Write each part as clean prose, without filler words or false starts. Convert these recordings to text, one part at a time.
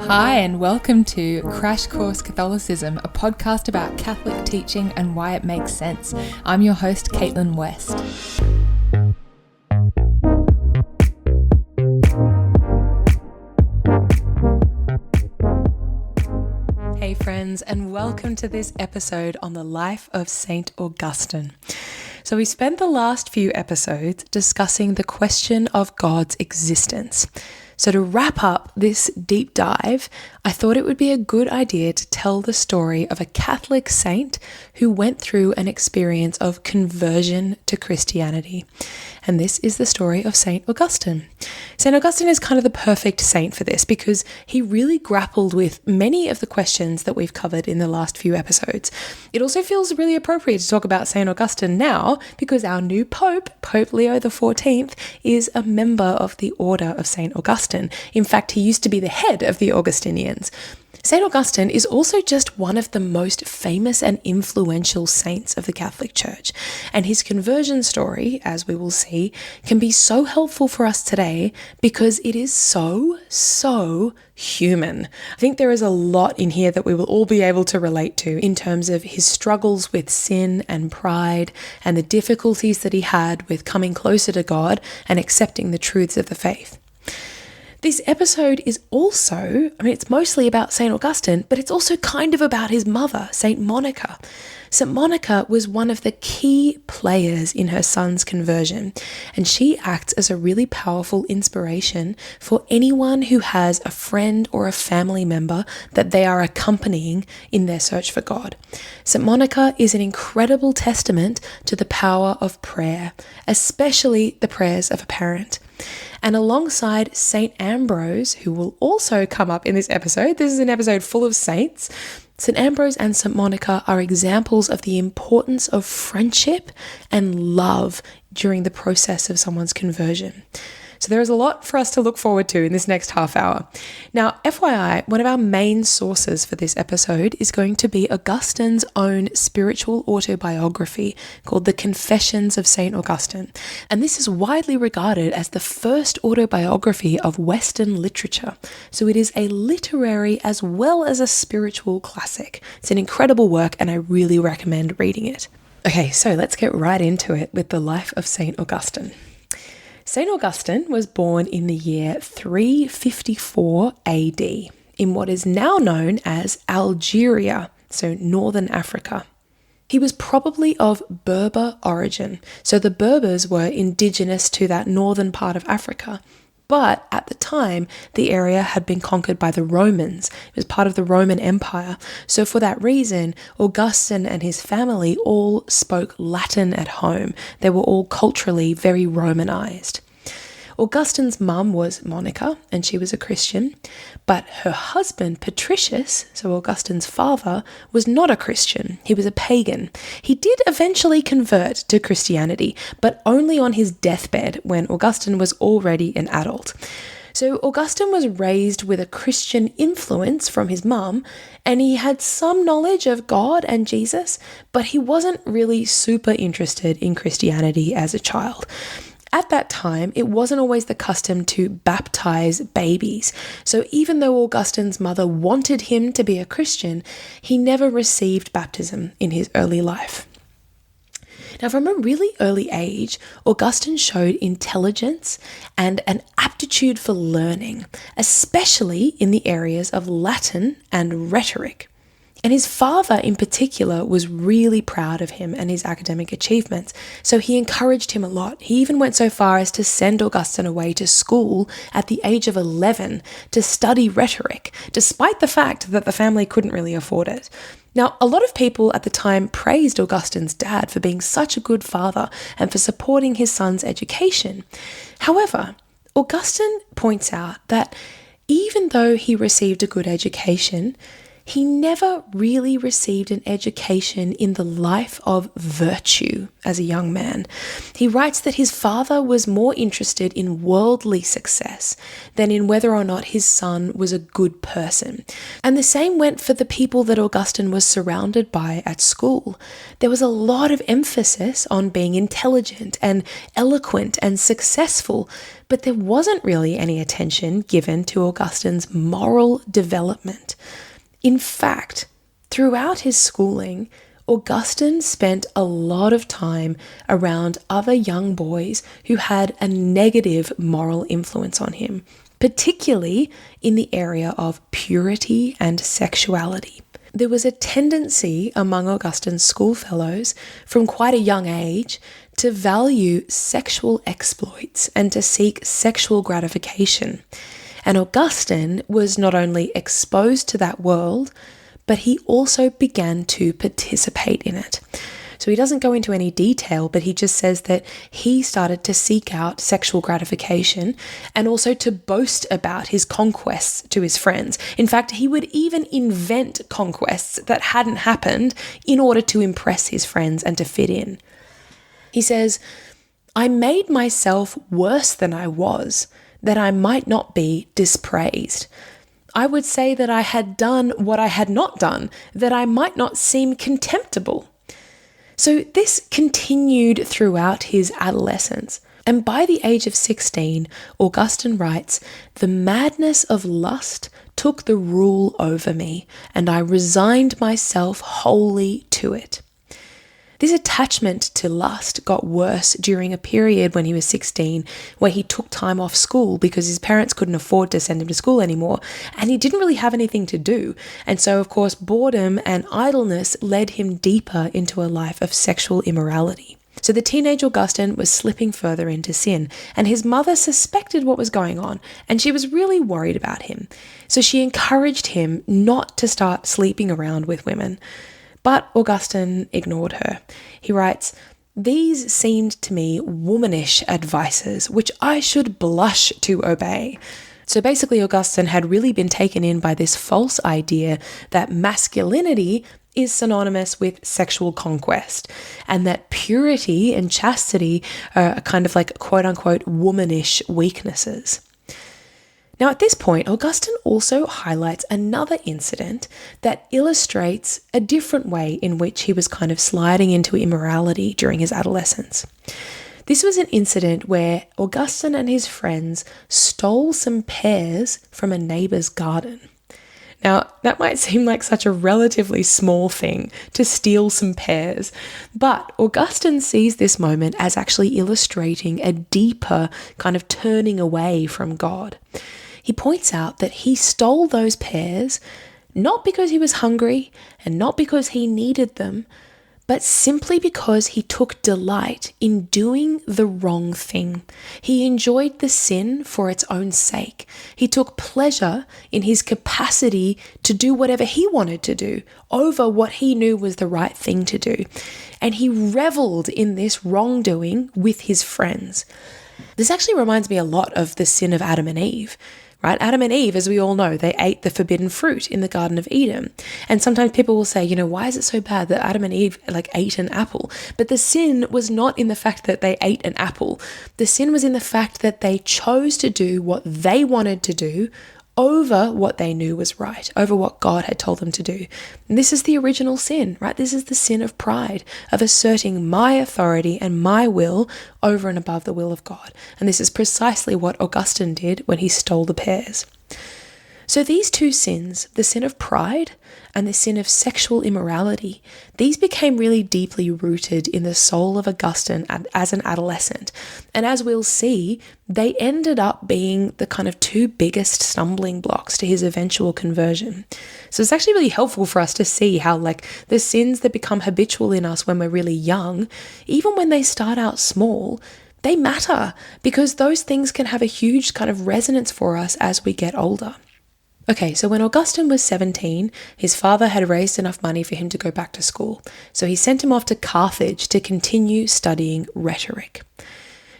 Hi, and welcome to Crash Course Catholicism, a podcast about Catholic teaching and why it makes sense. I'm your host, Caitlin West. Hey friends, and welcome to this episode on the life of Saint Augustine. So we spent the last few episodes discussing the question of God's existence. So to wrap up this deep dive, I thought it would be a good idea to tell the story of a Catholic saint who went through an experience of conversion to Christianity. And this is the story of Saint Augustine. Saint Augustine is kind of the perfect saint for this because he really grappled with many of the questions that we've covered in the last few episodes. It also feels really appropriate to talk about Saint Augustine now because our new Pope, Pope Leo XIV, is a member of the Order of Saint Augustine. In fact, he used to be the head of the Augustinians. Saint Augustine is also just one of the most famous and influential saints of the Catholic Church, and his conversion story, as we will see, can be so helpful for us today because it is so human. I think there is a lot in here that we will all be able to relate to in terms of his struggles with sin and pride and the difficulties that he had with coming closer to God and accepting the truths of the faith. This episode is also, it's mostly about St. Augustine, but it's also kind of about his mother, St. Monica. St. Monica was one of the key players in her son's conversion, and she acts as a really powerful inspiration for anyone who has a friend or a family member that they are accompanying in their search for God. St. Monica is an incredible testament to the power of prayer, especially the prayers of a parent. And alongside St. Ambrose, who will also come up in this episode, this is an episode full of saints, St. Ambrose and St. Monica are examples of the importance of friendship and love during the process of someone's conversion. So there is a lot for us to look forward to in this next half hour. Now, FYI, one of our main sources for this episode is going to be Augustine's own spiritual autobiography called The Confessions of St. Augustine. And this is widely regarded as the first autobiography of Western literature. So it is a literary as well as a spiritual classic. It's an incredible work and I really recommend reading it. Okay, so let's get right into it with the life of St. Augustine. St. Augustine was born in the year 354 AD in what is now known as Algeria, so northern Africa. He was probably of Berber origin, so the Berbers were indigenous to that northern part of Africa. But at the time, the area had been conquered by the Romans. It was part of the Roman Empire. So for that reason, Augustine and his family all spoke Latin at home. They were all culturally very Romanized. Augustine's mum was Monica, and she was a Christian, but her husband, Patricius, so Augustine's father, was not a Christian. He was a pagan. He did eventually convert to Christianity, but only on his deathbed when Augustine was already an adult. So Augustine was raised with a Christian influence from his mum, and he had some knowledge of God and Jesus, but he wasn't really super interested in Christianity as a child. At that time, it wasn't always the custom to baptize babies. So even though Augustine's mother wanted him to be a Christian, he never received baptism in his early life. Now, from a really early age, Augustine showed intelligence and an aptitude for learning, especially in the areas of Latin and rhetoric. And his father in particular was really proud of him and his academic achievements, so he encouraged him a lot. He even went so far as to send Augustine away to school at the age of 11 to study rhetoric, despite the fact that the family couldn't really afford it. Now, a lot of people at the time praised Augustine's dad for being such a good father and for supporting his son's education. However, Augustine points out that even though he received a good education, he never really received an education in the life of virtue as a young man. He writes that his father was more interested in worldly success than in whether or not his son was a good person. And the same went for the people that Augustine was surrounded by at school. There was a lot of emphasis on being intelligent and eloquent and successful, but there wasn't really any attention given to Augustine's moral development. In fact, throughout his schooling, Augustine spent a lot of time around other young boys who had a negative moral influence on him, particularly in the area of purity and sexuality. There was a tendency among Augustine's schoolfellows from quite a young age to value sexual exploits and to seek sexual gratification. And Augustine was not only exposed to that world, but he also began to participate in it. So he doesn't go into any detail, but he just says that he started to seek out sexual gratification and also to boast about his conquests to his friends. In fact, he would even invent conquests that hadn't happened in order to impress his friends and to fit in. He says, "I made myself worse than I was, that I might not be dispraised. I would say that I had done what I had not done, that I might not seem contemptible." So this continued throughout his adolescence. And by the age of 16, Augustine writes, "The madness of lust took the rule over me, and I resigned myself wholly to it." This attachment to lust got worse during a period when he was 16, where he took time off school because his parents couldn't afford to send him to school anymore, and he didn't really have anything to do. And so, of course, boredom and idleness led him deeper into a life of sexual immorality. So the teenage Augustine was slipping further into sin, and his mother suspected what was going on, and she was really worried about him. So she encouraged him not to start sleeping around with women. But Augustine ignored her. He writes, "These seemed to me womanish advices, which I should blush to obey." So basically, Augustine had really been taken in by this false idea that masculinity is synonymous with sexual conquest, and that purity and chastity are kind of like quote-unquote womanish weaknesses. Now, at this point, Augustine also highlights another incident that illustrates a different way in which he was kind of sliding into immorality during his adolescence. This was an incident where Augustine and his friends stole some pears from a neighbor's garden. Now, that might seem like such a relatively small thing to steal some pears, but Augustine sees this moment as actually illustrating a deeper kind of turning away from God. He points out that he stole those pears not because he was hungry and not because he needed them, but simply because he took delight in doing the wrong thing. He enjoyed the sin for its own sake. He took pleasure in his capacity to do whatever he wanted to do over what he knew was the right thing to do. And he reveled in this wrongdoing with his friends. This actually reminds me a lot of the sin of Adam and Eve. Right? Adam and Eve, as we all know, they ate the forbidden fruit in the Garden of Eden. And sometimes people will say, why is it so bad that Adam and Eve ate an apple? But the sin was not in the fact that they ate an apple. The sin was in the fact that they chose to do what they wanted to do over what they knew was right, over what God had told them to do. And this is the original sin, right? This is the sin of pride, of asserting my authority and my will over and above the will of God. And this is precisely what Augustine did when he stole the pears. So these two sins, the sin of pride and the sin of sexual immorality, these became really deeply rooted in the soul of Augustine as an adolescent. And as we'll see, they ended up being the kind of two biggest stumbling blocks to his eventual conversion. So it's actually really helpful for us to see how the sins that become habitual in us when we're really young, even when they start out small, they matter because those things can have a huge kind of resonance for us as we get older. Okay, so when Augustine was 17, his father had raised enough money for him to go back to school. So he sent him off to Carthage to continue studying rhetoric.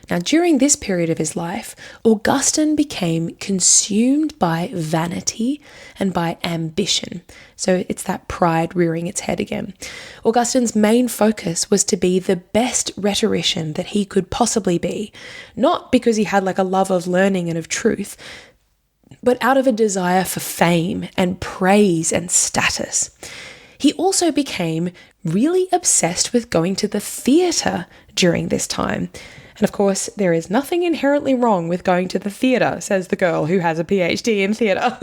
Now, during this period of his life, Augustine became consumed by vanity and by ambition. So it's that pride rearing its head again. Augustine's main focus was to be the best rhetorician that he could possibly be, not because he had like a love of learning and of truth, but out of a desire for fame and praise and status. He also became really obsessed with going to the theatre during this time. And of course, there is nothing inherently wrong with going to the theatre, says the girl who has a PhD in theatre.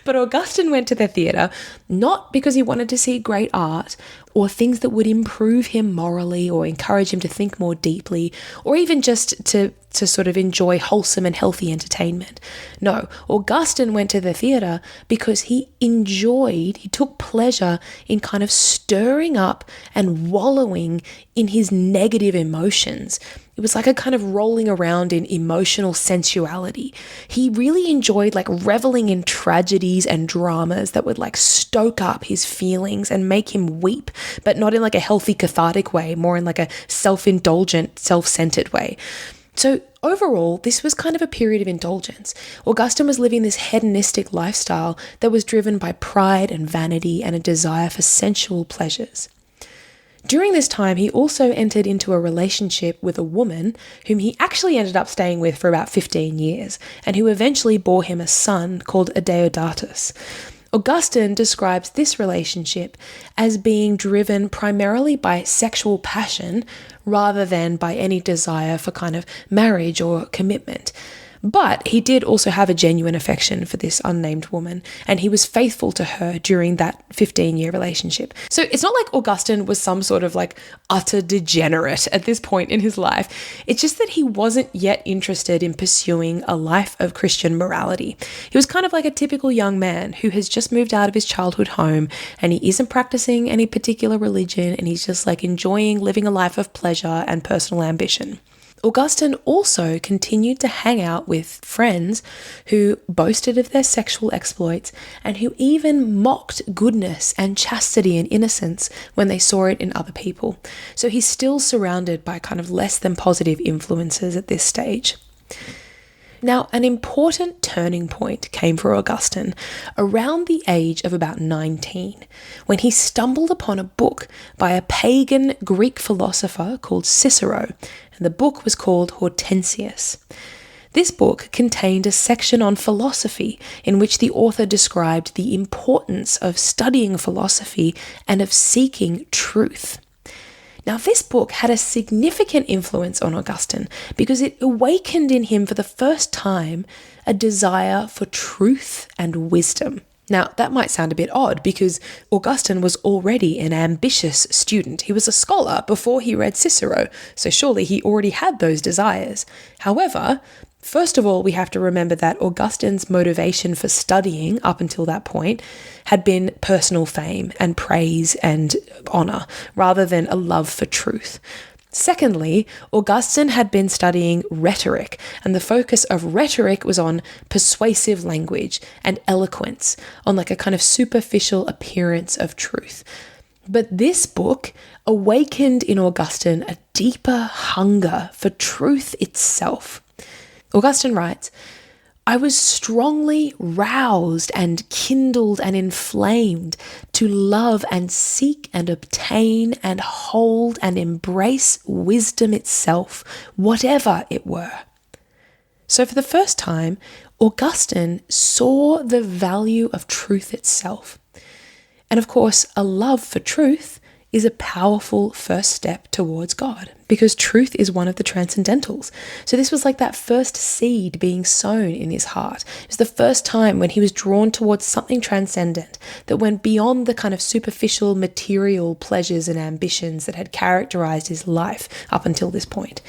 But Augustine went to the theatre not because he wanted to see great art or things that would improve him morally or encourage him to think more deeply, or even just to sort of enjoy wholesome and healthy entertainment. No, Augustine went to the theatre because he took pleasure in kind of stirring up and wallowing in his negative emotions. It was like a kind of rolling around in emotional sensuality. He really enjoyed like reveling in tragedies and dramas that would like stoke up his feelings and make him weep, but not in like a healthy cathartic way, more in like a self-indulgent, self-centered way. So overall, this was kind of a period of indulgence. Augustine was living this hedonistic lifestyle that was driven by pride and vanity and a desire for sensual pleasures. During this time, he also entered into a relationship with a woman whom he actually ended up staying with for about 15 years, and who eventually bore him a son called Deodatus. Augustine describes this relationship as being driven primarily by sexual passion rather than by any desire for kind of marriage or commitment. But he did also have a genuine affection for this unnamed woman, and he was faithful to her during that 15-year relationship. So it's not like Augustine was some sort of like utter degenerate at this point in his life. It's just that he wasn't yet interested in pursuing a life of Christian morality. He was kind of like a typical young man who has just moved out of his childhood home, and he isn't practicing any particular religion, and he's just like enjoying living a life of pleasure and personal ambition. Augustine also continued to hang out with friends who boasted of their sexual exploits and who even mocked goodness and chastity and innocence when they saw it in other people. So he's still surrounded by kind of less than positive influences at this stage. Now, an important turning point came for Augustine around the age of about 19, when he stumbled upon a book by a pagan Greek philosopher called Cicero, and the book was called Hortensius. This book contained a section on philosophy in which the author described the importance of studying philosophy and of seeking truth. Now, this book had a significant influence on Augustine because it awakened in him for the first time a desire for truth and wisdom. Now, that might sound a bit odd because Augustine was already an ambitious student. He was a scholar before he read Cicero, so surely he already had those desires. However, first of all, we have to remember that Augustine's motivation for studying up until that point had been personal fame and praise and honor, rather than a love for truth. Secondly, Augustine had been studying rhetoric, and the focus of rhetoric was on persuasive language and eloquence, on like a kind of superficial appearance of truth. But this book awakened in Augustine a deeper hunger for truth itself. Augustine writes, "I was strongly roused and kindled and inflamed to love and seek and obtain and hold and embrace wisdom itself, whatever it were." So for the first time, Augustine saw the value of truth itself. And of course, a love for truth is a powerful first step towards God, because truth is one of the transcendentals. So this was like that first seed being sown in his heart. It was the first time when he was drawn towards something transcendent that went beyond the kind of superficial material pleasures and ambitions that had characterized his life up until this point.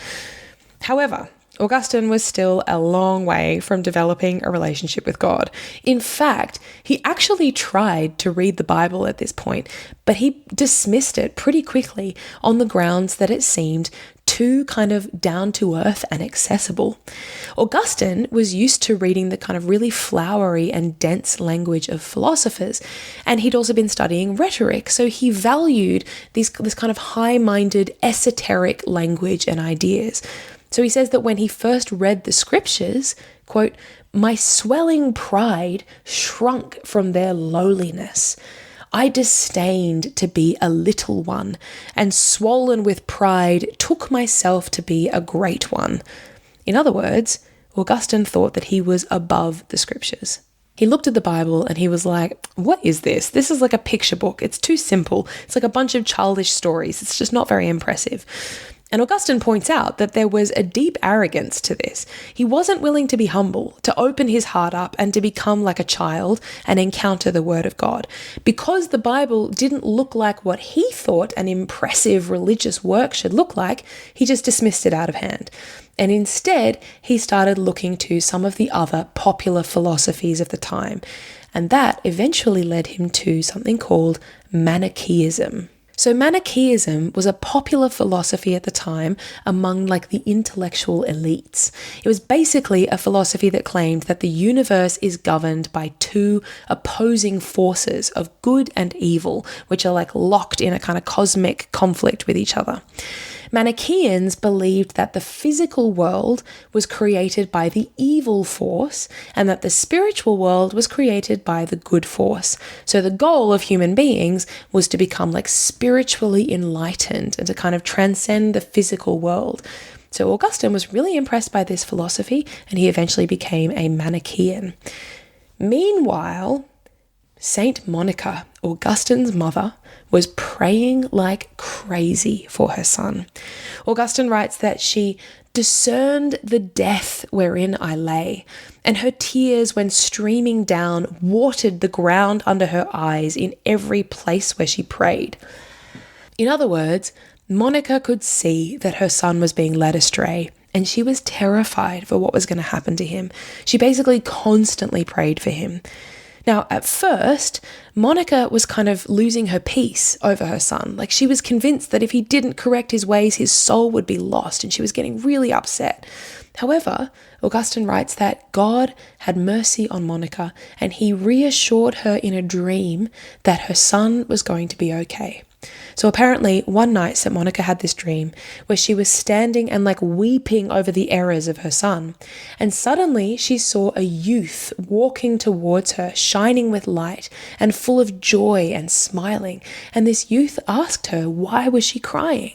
However, Augustine was still a long way from developing a relationship with God. In fact, he actually tried to read the Bible at this point, but he dismissed it pretty quickly on the grounds that it seemed too kind of down to earth and accessible. Augustine was used to reading the kind of really flowery and dense language of philosophers, and he'd also been studying rhetoric, so he valued this kind of high-minded, esoteric language and ideas. So he says that when he first read the scriptures, quote, "My swelling pride shrunk from their lowliness. I disdained to be a little one, and swollen with pride took myself to be a great one." In other words, Augustine thought that he was above the scriptures. He looked at the Bible and he was like, what is this? This is like a picture book. It's too simple. It's like a bunch of childish stories. It's just not very impressive. And Augustine points out that there was a deep arrogance to this. He wasn't willing to be humble, to open his heart up and to become like a child and encounter the word of God. Because the Bible didn't look like what he thought an impressive religious work should look like, he just dismissed it out of hand. And instead, he started looking to some of the other popular philosophies of the time. And that eventually led him to something called Manichaeism. So Manichaeism was a popular philosophy at the time among like the intellectual elites. It was basically a philosophy that claimed that the universe is governed by two opposing forces of good and evil, which are like locked in a kind of cosmic conflict with each other. Manichaeans believed that the physical world was created by the evil force and that the spiritual world was created by the good force. So the goal of human beings was to become like spiritually enlightened and to kind of transcend the physical world. So Augustine was really impressed by this philosophy and he eventually became a Manichaean. Meanwhile, Saint Monica, Augustine's mother, was praying like crazy for her son. Augustine writes that she discerned the death wherein I lay, and her tears, when streaming down, watered the ground under her eyes in every place where she prayed. In other words, Monica could see that her son was being led astray, and she was terrified for what was going to happen to him. She basically constantly prayed for him. Now, at first, Monica was kind of losing her peace over her son. Like, she was convinced that if he didn't correct his ways, his soul would be lost, and she was getting really upset. However, Augustine writes that God had mercy on Monica, and he reassured her in a dream that her son was going to be okay. So apparently one night St. Monica had this dream where she was standing and like weeping over the errors of her son. And suddenly she saw a youth walking towards her, shining with light and full of joy and smiling. And this youth asked her, why was she crying?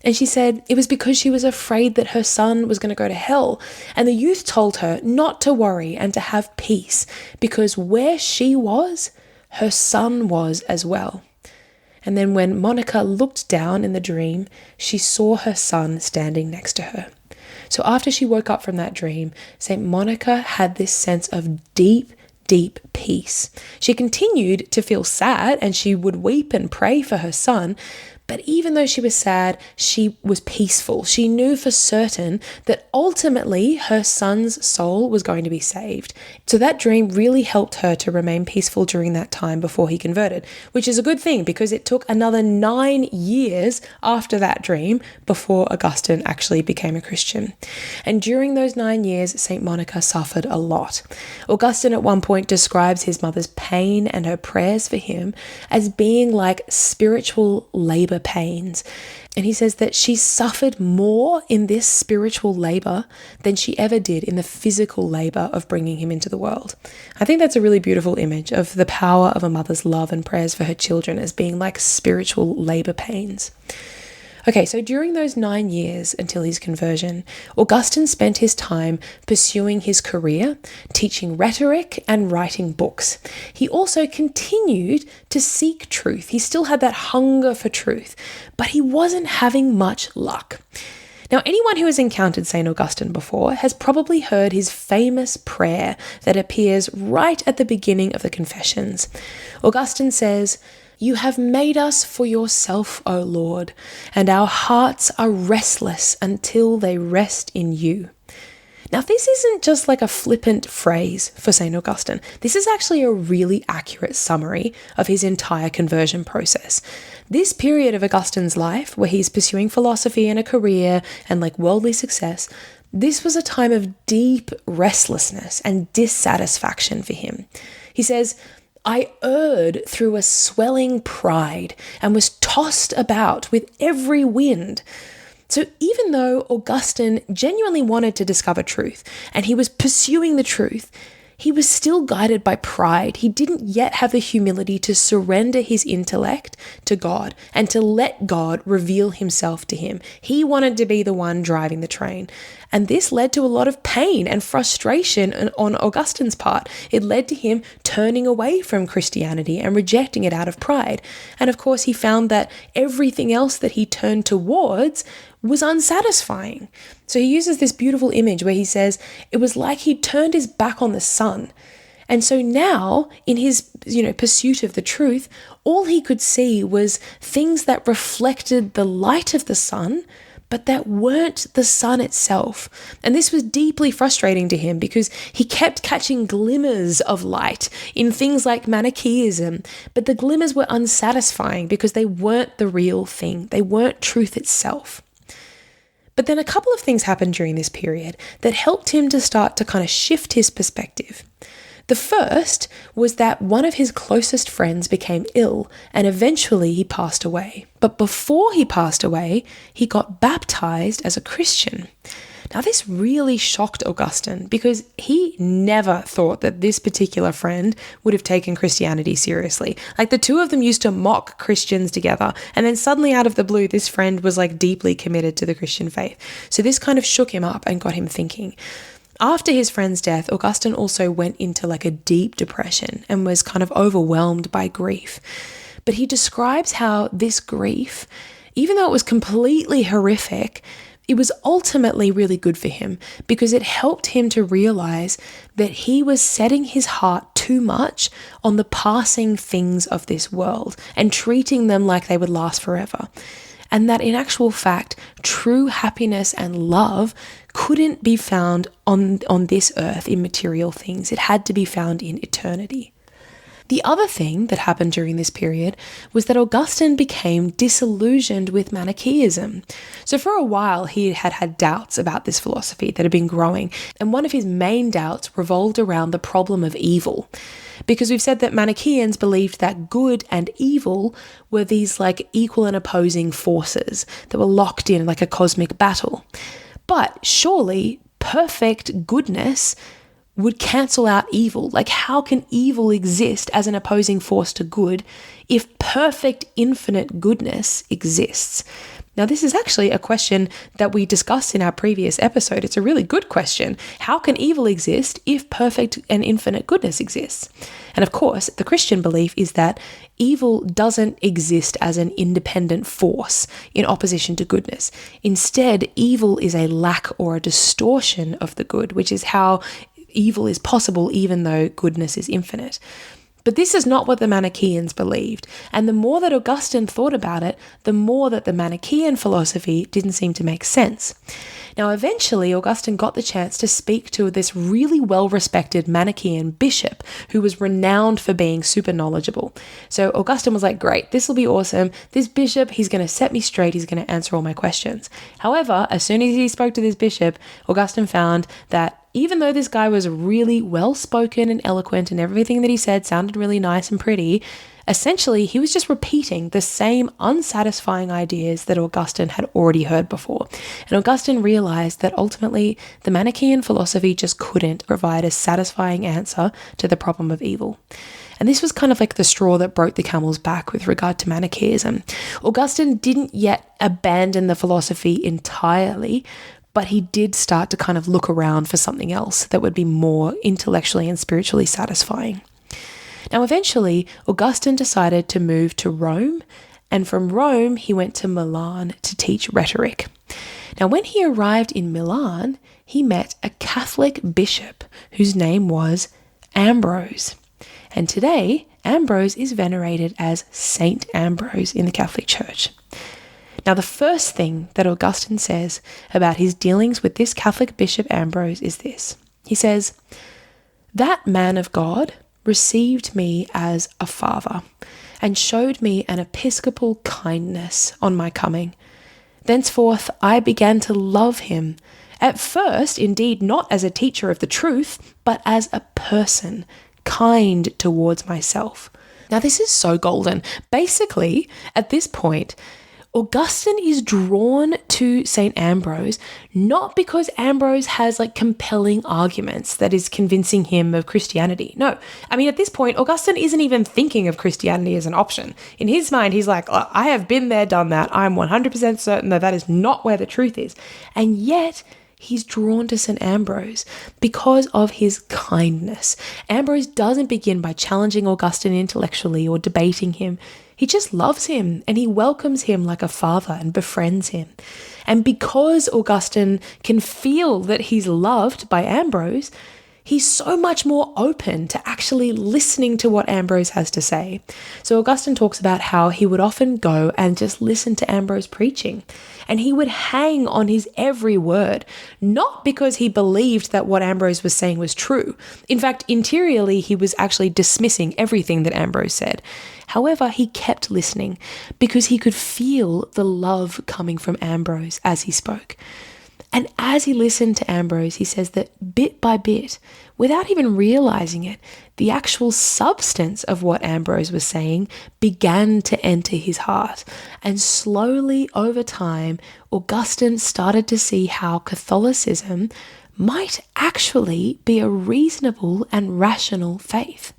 And she said it was because she was afraid that her son was going to go to hell. And the youth told her not to worry and to have peace, because where she was, her son was as well. And then when Monica looked down in the dream, she saw her son standing next to her. So after she woke up from that dream, St. Monica had this sense of deep peace. She continued to feel sad and she would weep and pray for her son. But even though she was sad, she was peaceful. She knew for certain that ultimately her son's soul was going to be saved. So that dream really helped her to remain peaceful during that time before he converted, which is a good thing because it took another 9 years after that dream before Augustine actually became a Christian. And during those 9 years, St. Monica suffered a lot. Augustine at one point describes his mother's pain and her prayers for him as being like spiritual labor pains. And he says that she suffered more in this spiritual labor than she ever did in the physical labor of bringing him into the world. I think that's a really beautiful image of the power of a mother's love and prayers for her children as being like spiritual labor pains. Okay, so during those 9 years until his conversion, Augustine spent his time pursuing his career, teaching rhetoric and writing books. He also continued to seek truth. He still had that hunger for truth, but he wasn't having much luck. Now, anyone who has encountered St. Augustine before has probably heard his famous prayer that appears right at the beginning of the Confessions. Augustine says, "You have made us for yourself, O Lord, and our hearts are restless until they rest in you." Now, this isn't just like a flippant phrase for St. Augustine. This is actually a really accurate summary of his entire conversion process. This period of Augustine's life, where he's pursuing philosophy and a career and like worldly success, this was a time of deep restlessness and dissatisfaction for him. He says, "I erred through a swelling pride and was tossed about with every wind." So even though Augustine genuinely wanted to discover truth and he was pursuing the truth, he was still guided by pride. He didn't yet have the humility to surrender his intellect to God and to let God reveal himself to him. He wanted to be the one driving the train. And this led to a lot of pain and frustration on Augustine's part. It led to him turning away from Christianity and rejecting it out of pride. And of course, he found that everything else that he turned towards was unsatisfying. So he uses this beautiful image where he says it was like he turned his back on the sun. And so now in his, pursuit of the truth, all he could see was things that reflected the light of the sun, but that weren't the sun itself. And this was deeply frustrating to him because he kept catching glimmers of light in things like Manichaeism, but the glimmers were unsatisfying because they weren't the real thing. They weren't truth itself. But then a couple of things happened during this period that helped him to start to kind of shift his perspective. The first was that one of his closest friends became ill and eventually he passed away. But before he passed away, he got baptized as a Christian. Now, this really shocked Augustine because he never thought that this particular friend would have taken Christianity seriously. Like the two of them used to mock Christians together. And then suddenly out of the blue, this friend was like deeply committed to the Christian faith. So this kind of shook him up and got him thinking. After his friend's death, Augustine also went into like a deep depression and was kind of overwhelmed by grief. But he describes how this grief, even though it was completely horrific, it was ultimately really good for him because it helped him to realize that he was setting his heart too much on the passing things of this world and treating them like they would last forever. And that in actual fact, true happiness and love couldn't be found on this earth in material things. It had to be found in eternity. The other thing that happened during this period was that Augustine became disillusioned with Manichaeism. So for a while, he had had doubts about this philosophy that had been growing, and one of his main doubts revolved around the problem of evil. Because we've said that Manichaeans believed that good and evil were these like equal and opposing forces that were locked in like a cosmic battle. But surely perfect goodness would cancel out evil. Like, how can evil exist as an opposing force to good if perfect infinite goodness exists? Now, this is actually a question that we discussed in our previous episode. It's a really good question. How can evil exist if perfect and infinite goodness exists? And of course, the Christian belief is that evil doesn't exist as an independent force in opposition to goodness. Instead, evil is a lack or a distortion of the good, which is how evil is possible even though goodness is infinite. But this is not what the Manichaeans believed. And the more that Augustine thought about it, the more that the Manichaean philosophy didn't seem to make sense. Now, eventually, Augustine got the chance to speak to this really well-respected Manichaean bishop who was renowned for being super knowledgeable. So Augustine was like, great, this will be awesome. This bishop, he's going to set me straight. He's going to answer all my questions. However, as soon as he spoke to this bishop, Augustine found that even though this guy was really well-spoken and eloquent and everything that he said sounded really nice and pretty, essentially he was just repeating the same unsatisfying ideas that Augustine had already heard before. And Augustine realized that ultimately the Manichaean philosophy just couldn't provide a satisfying answer to the problem of evil. And this was kind of like the straw that broke the camel's back with regard to Manichaeism. Augustine didn't yet abandon the philosophy entirely, but he did start to kind of look around for something else that would be more intellectually and spiritually satisfying. Now, eventually, Augustine decided to move to Rome, and from Rome, he went to Milan to teach rhetoric. Now, when he arrived in Milan, he met a Catholic bishop whose name was Ambrose. And today, Ambrose is venerated as Saint Ambrose in the Catholic Church. Now, the first thing that Augustine says about his dealings with this Catholic bishop Ambrose is this. He says, "That man of God received me as a father and showed me an episcopal kindness on my coming. Thenceforth, I began to love him, at first, indeed, not as a teacher of the truth, but as a person, kind towards myself." Now, this is so golden. Basically, at this point, Augustine is drawn to St. Ambrose not because Ambrose has compelling arguments that is convincing him of Christianity. No, I mean, at this point, Augustine isn't even thinking of Christianity as an option. In his mind, he's like, oh, I have been there, done that. I'm 100% certain that that is not where the truth is. And yet, he's drawn to St. Ambrose because of his kindness. Ambrose doesn't begin by challenging Augustine intellectually or debating him. He just loves him and he welcomes him like a father and befriends him. And because Augustine can feel that he's loved by Ambrose, he's so much more open to actually listening to what Ambrose has to say. So Augustine talks about how he would often go and just listen to Ambrose preaching, and he would hang on his every word, not because he believed that what Ambrose was saying was true. In fact, interiorly, he was actually dismissing everything that Ambrose said. However, he kept listening because he could feel the love coming from Ambrose as he spoke. And as he listened to Ambrose, he says that bit by bit, without even realizing it, the actual substance of what Ambrose was saying began to enter his heart. And slowly over time, Augustine started to see how Catholicism might actually be a reasonable and rational faith.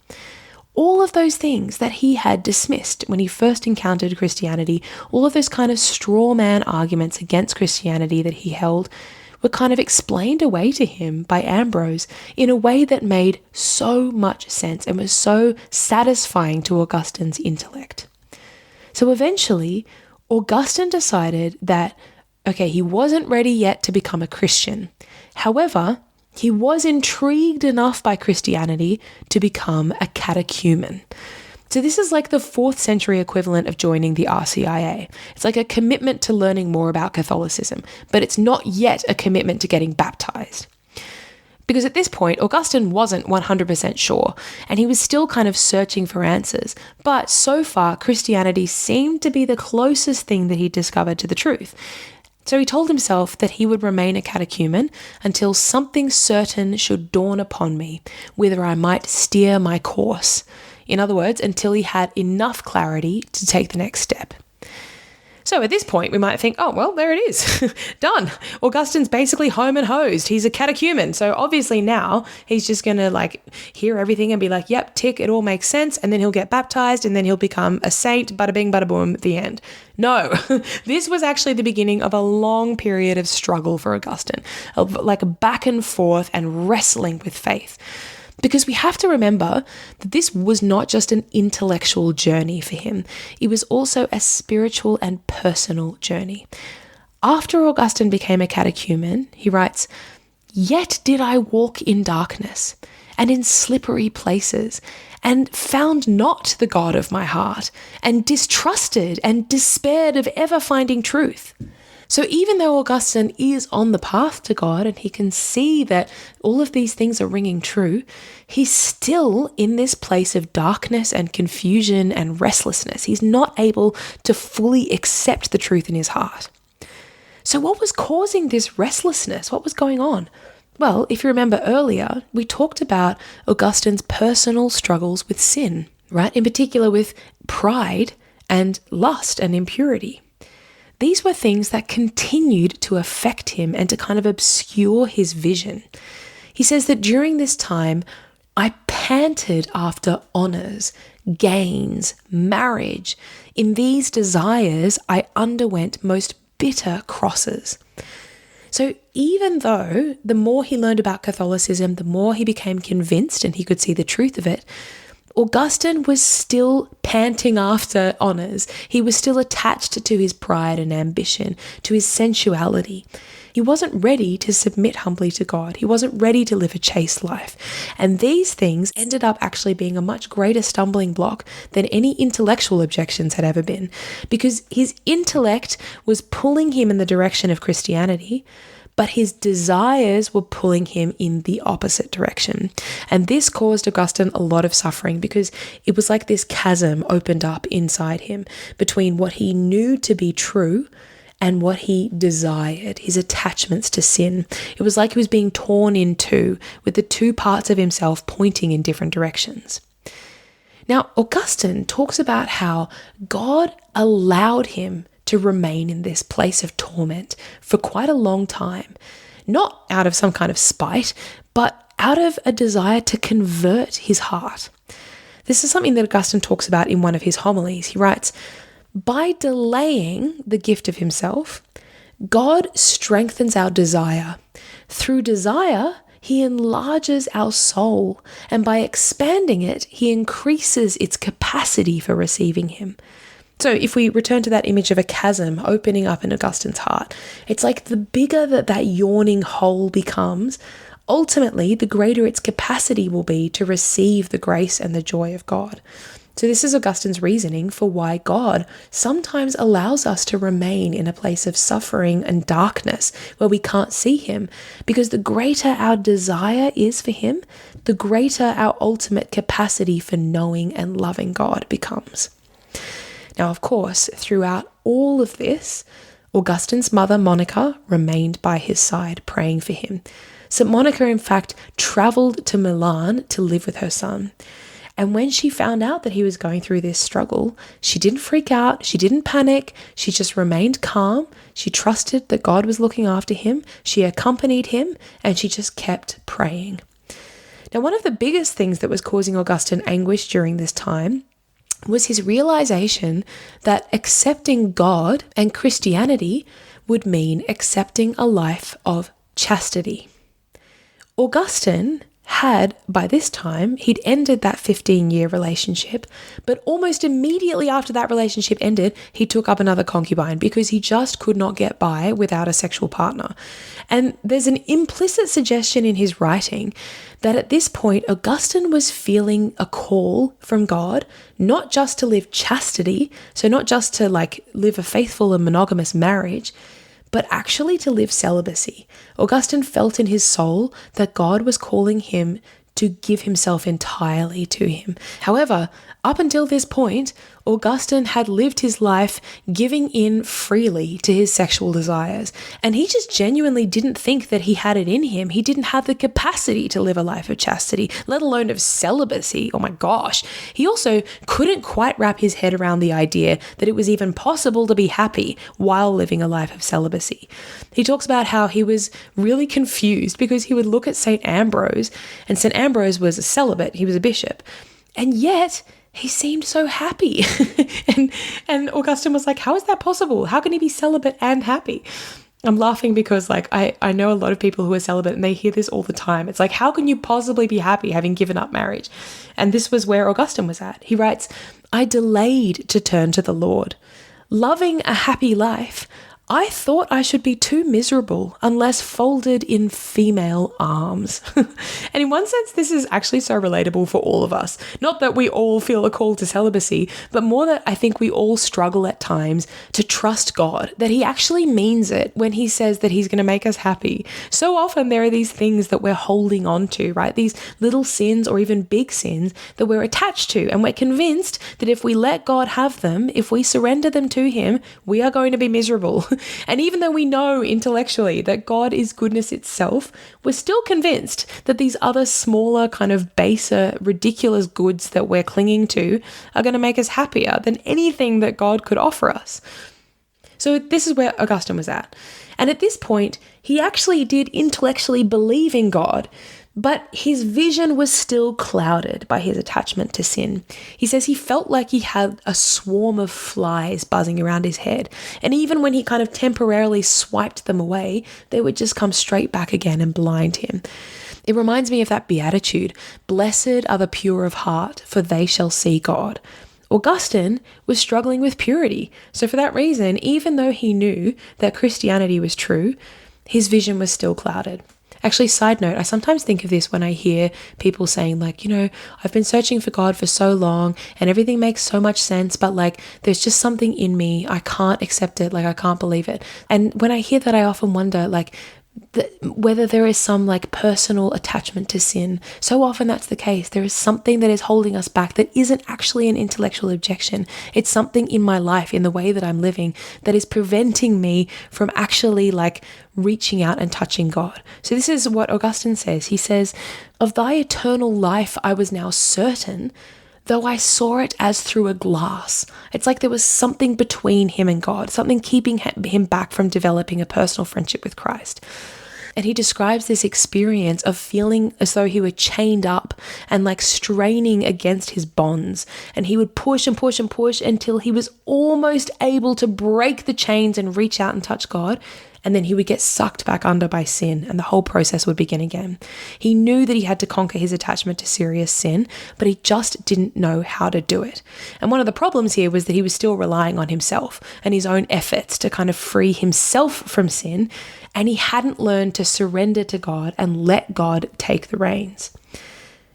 All of those things that he had dismissed when he first encountered Christianity, all of those kind of straw man arguments against Christianity that he held, were kind of explained away to him by Ambrose in a way that made so much sense and was so satisfying to Augustine's intellect. So eventually, Augustine decided that, okay, he wasn't ready yet to become a Christian. However, he was intrigued enough by Christianity to become a catechumen. So this is like the 4th century equivalent of joining the RCIA. It's like a commitment to learning more about Catholicism, but it's not yet a commitment to getting baptized. Because at this point, Augustine wasn't 100% sure, and he was still kind of searching for answers. But so far, Christianity seemed to be the closest thing that he discovered to the truth. So he told himself that he would remain a catechumen until something certain should dawn upon me, whither I might steer my course. In other words, until he had enough clarity to take the next step. So at this point, we might think, oh, well, there it is. Done. Augustine's basically home and hosed. He's a catechumen. So obviously now he's just going to hear everything and be like, yep, tick, it all makes sense. And then he'll get baptized and then he'll become a saint, bada bing, bada boom, at the end. No, this was actually the beginning of a long period of struggle for Augustine, of back and forth and wrestling with faith. Because we have to remember that this was not just an intellectual journey for him. It was also a spiritual and personal journey. After Augustine became a catechumen, he writes, "Yet did I walk in darkness and in slippery places, and found not the God of my heart, and distrusted and despaired of ever finding truth." So even though Augustine is on the path to God and he can see that all of these things are ringing true, he's still in this place of darkness and confusion and restlessness. He's not able to fully accept the truth in his heart. So what was causing this restlessness? What was going on? Well, if you remember earlier, we talked about Augustine's personal struggles with sin, right? In particular with pride and lust and impurity. These were things that continued to affect him and to kind of obscure his vision. He says that during this time, I panted after honors, gains, marriage. In these desires, I underwent most bitter crosses. So even though the more he learned about Catholicism, the more he became convinced and he could see the truth of it, Augustine was still panting after honors. He was still attached to his pride and ambition, to his sensuality. He wasn't ready to submit humbly to God. He wasn't ready to live a chaste life. And these things ended up actually being a much greater stumbling block than any intellectual objections had ever been, because his intellect was pulling him in the direction of Christianity, but his desires were pulling him in the opposite direction. And this caused Augustine a lot of suffering because it was like this chasm opened up inside him between what he knew to be true and what he desired, his attachments to sin. It was like he was being torn in two, with the two parts of himself pointing in different directions. Now, Augustine talks about how God allowed him to remain in this place of torment for quite a long time, not out of some kind of spite, but out of a desire to convert his heart. This is something that Augustine talks about in one of his homilies. He writes, "By delaying the gift of himself, God strengthens our desire. Through desire, he enlarges our soul, and by expanding it, he increases its capacity for receiving him." So if we return to that image of a chasm opening up in Augustine's heart, it's like the bigger that yawning hole becomes, ultimately the greater its capacity will be to receive the grace and the joy of God. So this is Augustine's reasoning for why God sometimes allows us to remain in a place of suffering and darkness where we can't see him, because the greater our desire is for him, the greater our ultimate capacity for knowing and loving God becomes. Now, of course, throughout all of this, Augustine's mother, Monica, remained by his side, praying for him. St. Monica, in fact, traveled to Milan to live with her son. And when she found out that he was going through this struggle, she didn't freak out, she didn't panic, she just remained calm, she trusted that God was looking after him, she accompanied him, and she just kept praying. Now, one of the biggest things that was causing Augustine anguish during this time was his realization that accepting God and Christianity would mean accepting a life of chastity. Augustine had, by this time, he'd ended that 15-year relationship, but almost immediately after that relationship ended, he took up another concubine because he just could not get by without a sexual partner. And there's an implicit suggestion in his writing that at this point, Augustine was feeling a call from God, not just to live chastity, so not just to live a faithful and monogamous marriage, but actually to live celibacy. Augustine felt in his soul that God was calling him to give himself entirely to him. However, up until this point, Augustine had lived his life giving in freely to his sexual desires, and he just genuinely didn't think that he had it in him. He didn't have the capacity to live a life of chastity, let alone of celibacy. Oh my gosh. He also couldn't quite wrap his head around the idea that it was even possible to be happy while living a life of celibacy. He talks about how he was really confused because he would look at St. Ambrose, and St. Ambrose was a celibate, he was a bishop, and yet he seemed so happy. and Augustine was like, how is that possible? How can he be celibate and happy? I'm laughing because I know a lot of people who are celibate and they hear this all the time. It's like, how can you possibly be happy having given up marriage? And this was where Augustine was at. He writes, "I delayed to turn to the Lord. Loving a happy life, I thought I should be too miserable unless folded in female arms." And in one sense, this is actually so relatable for all of us. Not that we all feel a call to celibacy, but more that I think we all struggle at times to trust God, that he actually means it when he says that he's going to make us happy. So often there are these things that we're holding on to, right? These little sins or even big sins that we're attached to, and we're convinced that if we let God have them, if we surrender them to him, we are going to be miserable. And even though we know intellectually that God is goodness itself, we're still convinced that these other smaller, kind of baser, ridiculous goods that we're clinging to are going to make us happier than anything that God could offer us. So this is where Augustine was at. And at this point, he actually did intellectually believe in God, but his vision was still clouded by his attachment to sin. He says he felt like he had a swarm of flies buzzing around his head. And even when he kind of temporarily swiped them away, they would just come straight back again and blind him. It reminds me of that beatitude, "Blessed are the pure of heart, for they shall see God." Augustine was struggling with purity. So for that reason, even though he knew that Christianity was true, his vision was still clouded. Actually, side note, I sometimes think of this when I hear people saying I've been searching for God for so long and everything makes so much sense, but there's just something in me. I can't accept it. I can't believe it. And when I hear that, I often wonder whether there is some personal attachment to sin. So often that's the case. There is something that is holding us back that isn't actually an intellectual objection. It's something in my life, in the way that I'm living, that is preventing me from actually reaching out and touching God. So this is what Augustine says. He says, "Of thy eternal life I was now certain, though I saw it as through a glass. It's like there was something between him and God, something keeping him back from developing a personal friendship with Christ. And he describes this experience of feeling as though he were chained up and like straining against his bonds. And he would push and push and push until he was almost able to break the chains and reach out and touch God. And then he would get sucked back under by sin, and the whole process would begin again. He knew that he had to conquer his attachment to serious sin, but he just didn't know how to do it. And one of the problems here was that he was still relying on himself and his own efforts to kind of free himself from sin, and he hadn't learned to surrender to God and let God take the reins.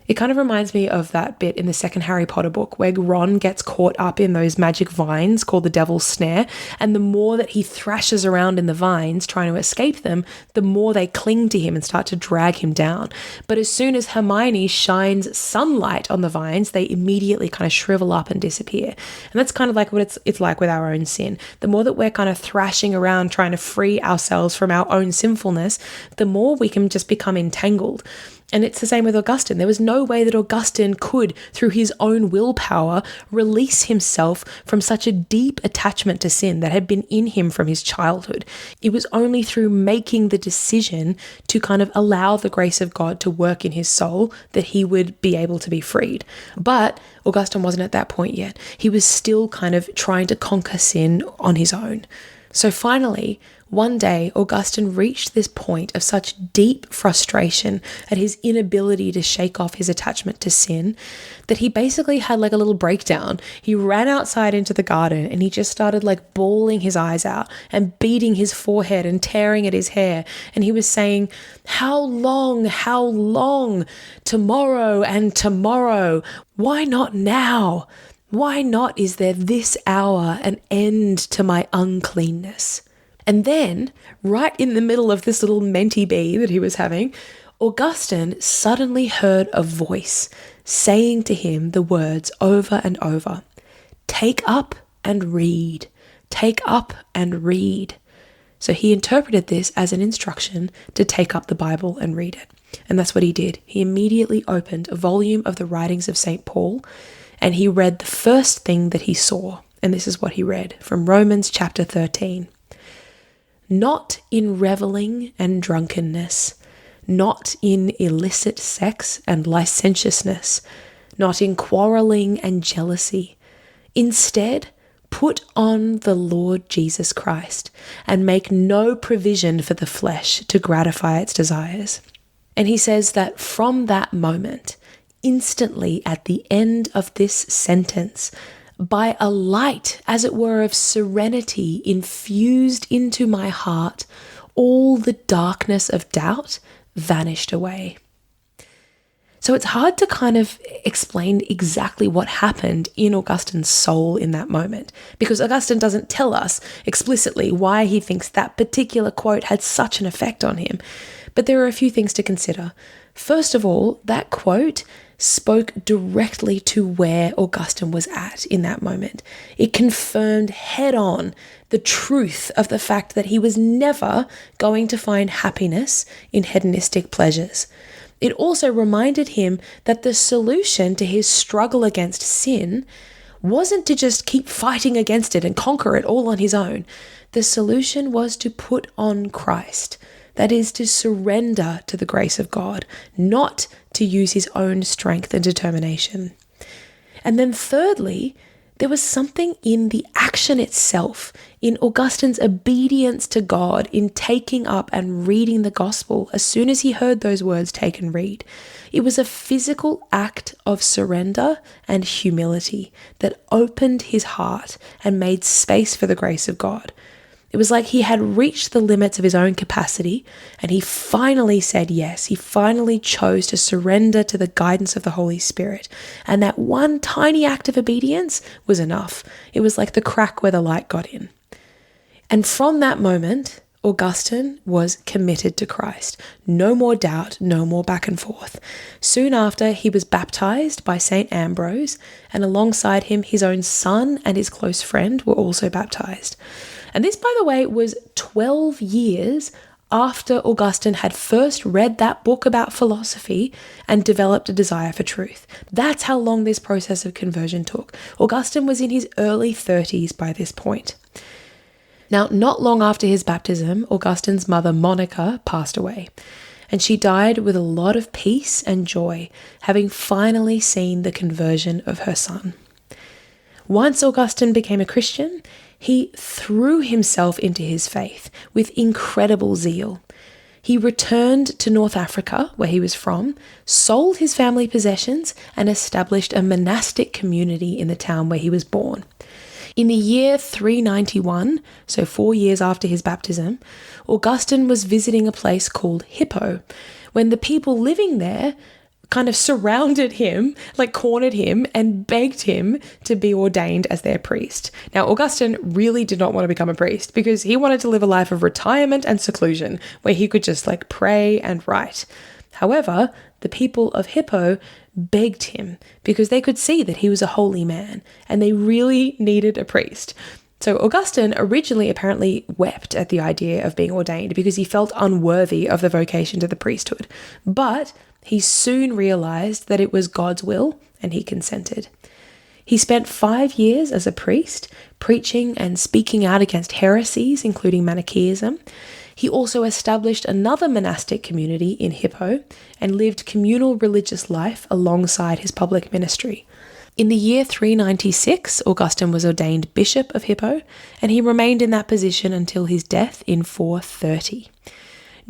It kind of reminds me of that bit in the second Harry Potter book where Ron gets caught up in those magic vines called the Devil's Snare, and the more that he thrashes around in the vines trying to escape them, the more they cling to him and start to drag him down. But as soon as Hermione shines sunlight on the vines, they immediately kind of shrivel up and disappear. And that's kind of like what it's like with our own sin. The more that we're kind of thrashing around trying to free ourselves from our own sinfulness, the more we can just become entangled. And it's the same with Augustine. There was no way that Augustine could, through his own willpower, release himself from such a deep attachment to sin that had been in him from his childhood. It was only through making the decision to kind of allow the grace of God to work in his soul that he would be able to be freed. But Augustine wasn't at that point yet. He was still kind of trying to conquer sin on his own. So finally, one day, Augustine reached this point of such deep frustration at his inability to shake off his attachment to sin that he basically had like a little breakdown. He ran outside into the garden and he just started like bawling his eyes out and beating his forehead and tearing at his hair. And he was saying, how long, tomorrow and tomorrow? Why not now? Why not is there this hour an end to my uncleanness? And then, right in the middle of this little mentee bee that he was having, Augustine suddenly heard a voice saying to him the words over and over, take up and read, take up and read. So he interpreted this as an instruction to take up the Bible and read it. And that's what he did. He immediately opened a volume of the writings of St. Paul, and he read the first thing that he saw. And this is what he read from Romans chapter 13. Not in reveling and drunkenness, not in illicit sex and licentiousness, not in quarreling and jealousy. Instead, put on the Lord Jesus Christ and make no provision for the flesh to gratify its desires. And he says that from that moment, instantly at the end of this sentence, by a light, as it were, of serenity infused into my heart, all the darkness of doubt vanished away. So it's hard to kind of explain exactly what happened in Augustine's soul in that moment, because Augustine doesn't tell us explicitly why he thinks that particular quote had such an effect on him. But there are a few things to consider. First of all, that quote spoke directly to where Augustine was at in that moment. It confirmed head on the truth of the fact that he was never going to find happiness in hedonistic pleasures. It also reminded him that the solution to his struggle against sin wasn't to just keep fighting against it and conquer it all on his own. The solution was to put on Christ. That is, to surrender to the grace of God, not to use his own strength and determination. And then thirdly, there was something in the action itself, in Augustine's obedience to God, in taking up and reading the gospel as soon as he heard those words, take and read. It was a physical act of surrender and humility that opened his heart and made space for the grace of God. It was like he had reached the limits of his own capacity and he finally said yes. He finally chose to surrender to the guidance of the Holy Spirit. And that one tiny act of obedience was enough. It was like the crack where the light got in. And from that moment, Augustine was committed to Christ. No more doubt, no more back and forth. Soon after, he was baptized by St. Ambrose, and alongside him, his own son and his close friend were also baptized. And this, by the way, was 12 years after Augustine had first read that book about philosophy and developed a desire for truth. That's how long this process of conversion took. Augustine was in his early 30s by this point. Now, not long after his baptism, Augustine's mother, Monica, passed away, and she died with a lot of peace and joy, having finally seen the conversion of her son. Once Augustine became a Christian, he threw himself into his faith with incredible zeal. He returned to North Africa, where he was from, sold his family possessions, and established a monastic community in the town where he was born. In the year 391, so 4 years after his baptism, Augustine was visiting a place called Hippo, when the people living there kind of surrounded him, like cornered him, and begged him to be ordained as their priest. Now, Augustine really did not want to become a priest because he wanted to live a life of retirement and seclusion where he could just like pray and write. However, the people of Hippo begged him because they could see that he was a holy man and they really needed a priest. So Augustine originally apparently wept at the idea of being ordained because he felt unworthy of the vocation to the priesthood. But he soon realized that it was God's will and he consented. He spent 5 years as a priest, preaching and speaking out against heresies, including Manichaeism. He also established another monastic community in Hippo and lived communal religious life alongside his public ministry. In the year 396, Augustine was ordained Bishop of Hippo, and he remained in that position until his death in 430.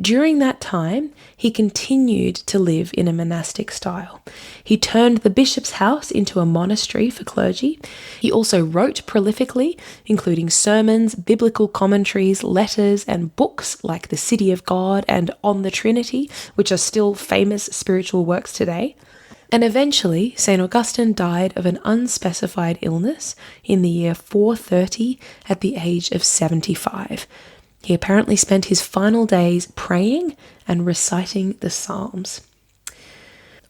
During that time, he continued to live in a monastic style. He turned the bishop's house into a monastery for clergy. He also wrote prolifically, including sermons, biblical commentaries, letters, and books like The City of God and On the Trinity, which are still famous spiritual works today. And eventually, St. Augustine died of an unspecified illness in the year 430 at the age of 75. He apparently spent his final days praying and reciting the Psalms.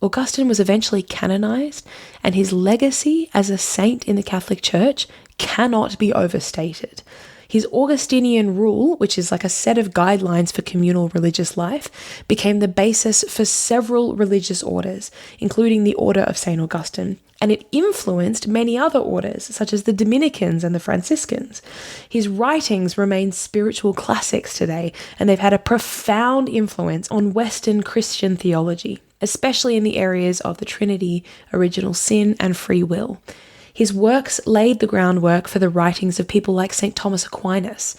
Augustine was eventually canonized, and his legacy as a saint in the Catholic Church cannot be overstated. His Augustinian rule, which is like a set of guidelines for communal religious life, became the basis for several religious orders, including the Order of St. Augustine, and it influenced many other orders, such as the Dominicans and the Franciscans. His writings remain spiritual classics today, and they've had a profound influence on Western Christian theology, especially in the areas of the Trinity, original sin, and free will. His works laid the groundwork for the writings of people like St. Thomas Aquinas,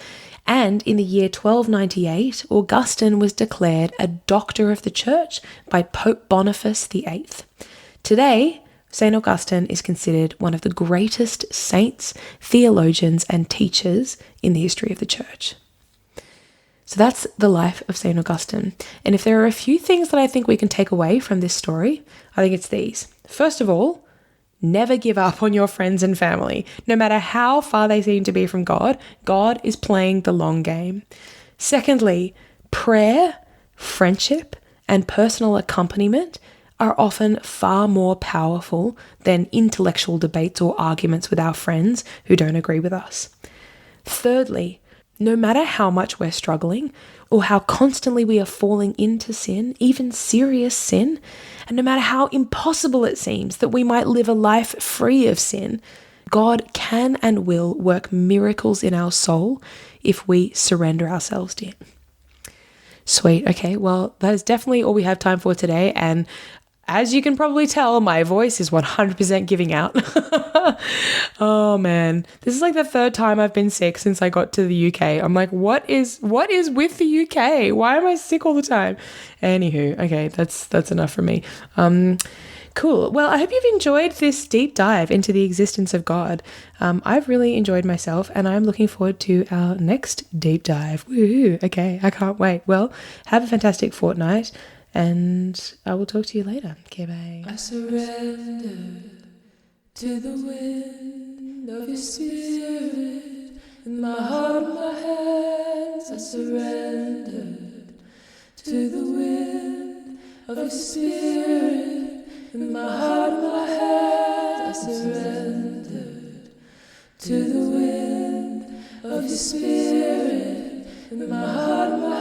and in the year 1298, Augustine was declared a Doctor of the Church by Pope Boniface VIII. Today, St. Augustine is considered one of the greatest saints, theologians, and teachers in the history of the Church. So that's the life of St. Augustine. And if there are a few things that I think we can take away from this story, I think it's these. First of all, never give up on your friends and family. No matter how far they seem to be from God, God is playing the long game. Secondly, prayer, friendship, and personal accompaniment are often far more powerful than intellectual debates or arguments with our friends who don't agree with us. Thirdly, no matter how much we're struggling or how constantly we are falling into sin, even serious sin, and no matter how impossible it seems that we might live a life free of sin, God can and will work miracles in our soul if we surrender ourselves to Him. Sweet. Okay, well, that is definitely all we have time for today. And as you can probably tell, my voice is 100% giving out. Oh man, this is like the third time I've been sick since I got to the UK. I'm like, what is with the UK? Why am I sick all the time? Anywho, okay, that's enough for me. Cool. Well, I hope you've enjoyed this deep dive into the existence of God. I've really enjoyed myself, and I'm looking forward to our next deep dive. Woohoo! Okay, I can't wait. Well, have a fantastic fortnight. And I will talk to you later. Okay, bye. I surrender to the wind of your spirit in my heart and my hands. I surrender to the wind of your spirit in my heart and my hands. I surrender to the wind of your spirit in my heart and my hands.